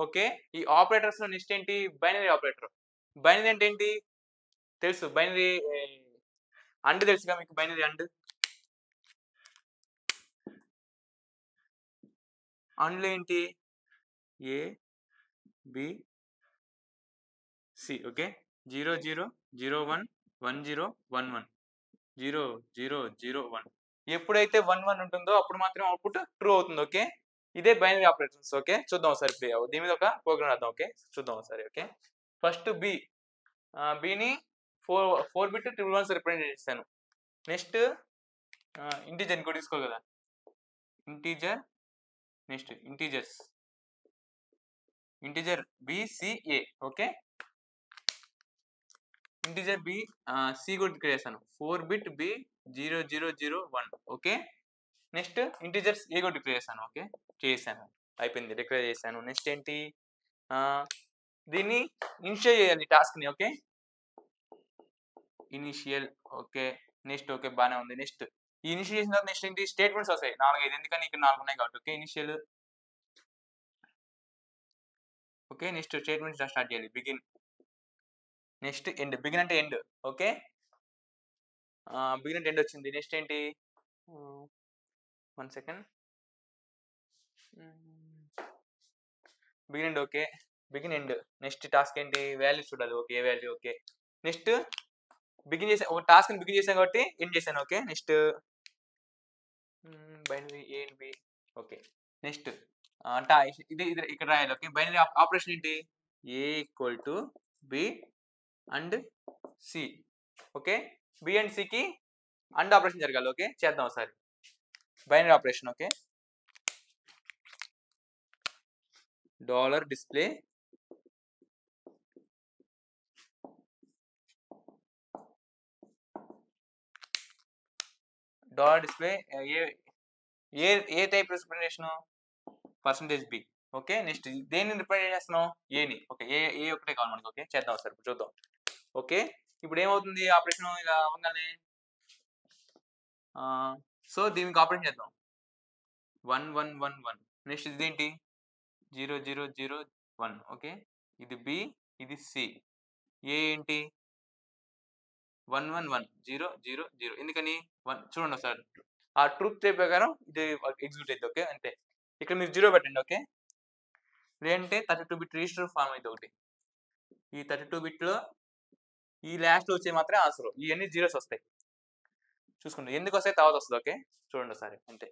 Okay. ఈ ఆపరేటర్స్‌లో next ఏంటి? Binary operator. Binary అంటే ఏంటి? తెలుసు. బైనరీ అండ్ తెలుసుగా మీకు బైనరీ అండ్? అండ్‌లో ఏంటి? A, B, C. ఓకే. 0, 0, 0, 1, 1, 0, 1, 1. 0, 0, 0, 1. ఎప్పుడైతే 1, 1 ఉంటుందో అప్పుడు మాత్రమే అవుట్‌పుట్ ట్రూ అవుతుంది. ఓకే. ఇదే బైనరీ ఆపరేటర్స్. ఓకే. చూద్దాం ఒకసారి దీని మీద ఒక ప్రోగ్రామ్ రాద్దాం. ఓకే. చూద్దాం ఒకసారి. ఓకే. First B. బిని 4 బిట్ ట్రిపుల్ వన్స్ రిప్రజెంట్ చేశాను. నెక్స్ట్ ఇంటిజర్ ఇంకోటి తీసుకోవాలి కదా. Integer next integer BCA. Okay. Integer B C కూడా డిక్లేర్ చేశాను. 4 bit B 0001. Okay. Next integers A కూడా డిక్లేర్ చేశాను. ఓకే. చేశాను. అయిపోయింది. డిక్లేర్ చేశాను. నెక్స్ట్ ఏంటి? దీన్ని ఇనిషియల్ చేయాలి టాస్క్‌ని. Okay. Initial. Okay. Next okay. బానే ఉంది. నెక్స్ట్ ఈ ఇనిషియల్ చేసిన తర్వాత నెక్స్ట్ ఏంటి? స్టేట్మెంట్స్ వస్తాయి. 4, 5 ఎందుకని ఇక్కడ 4 ఉన్నాయి కాబట్టి. Okay. Initial. Okay. Next statements start చేయాలి. బిగిన్. Next end. బిగిన్ అంటే ఎండ్. ఓకే. బిగిన్ అంటే ఎండ్ వచ్చింది. నెక్స్ట్ ఏంటి? 1 second. Begin end. Okay. Begin end. Next task ఏంటి? వాల్యూ చూడాలి. ఓకే. ఏ వాల్యూ? ఓకే. నెక్స్ట్ బిగిన్ చేసా ఒక టాస్క్‌ని బిగిన్ చేశాను కాబట్టి ఎండ్ చేశాను. Okay. Next binary A and B. Okay. Next ఇది ఇక్కడ రాయాలి. ఓకే. బైనరీ ఆపరేషన్ ఏంటి? A equal to B and C. Okay. B and సికి అండ్ ఆపరేషన్ జరగాలి. ఓకే. చేద్దాం ఒకసారి. Binary operation. Okay. Dollar display A type representation? Percentage B. Okay. Next దేన్ని represent చేస్తున్నాం? ఏని. ఓకే. ఏ ఒకటే కావాలి మనకి. ఓకే. చేద్దాం ఒకసారి. ఇప్పుడు చూద్దాం. ఓకే. ఇప్పుడు ఏమవుతుంది ఆపరేషన్ ఇలా అవ్వగానే? సో దీనికి ఆపరేషన్ చేద్దాం. 1, 1, 1, 1. నెక్స్ట్ ఇదేంటి? 0, 0, 0, 1. ఓకే. ఇది బి, ఇది సి. ఏ ఏంటి? 1, 1, 1. 0, 0, 0. ఎందుకని? 1 చూడండి ఒకసారి. ఆ ట్రూత్ టేబుల్ ప్రకారం ఇది ఎగ్జిక్యూట్ అయిద్ది. ఓకే. అంతే. ఇక్కడ మీరు 0 పెట్టండి. ఓకే. లేదంటే 32 బిట్ రిజిస్టర్ ఫార్మ్ అయిద్ది ఒకటి. ఈ 32 బిట్‌లో ఈ లాస్ట్‌లో వచ్చేవి మాత్రమే ఆన్సర్. ఇయన్నీ జీరోస్ వస్తాయి. చూసుకోండి. ఎందుకొస్తాయి తర్వాత వస్తది. ఓకే. చూడండి ఒకసారి అంతే.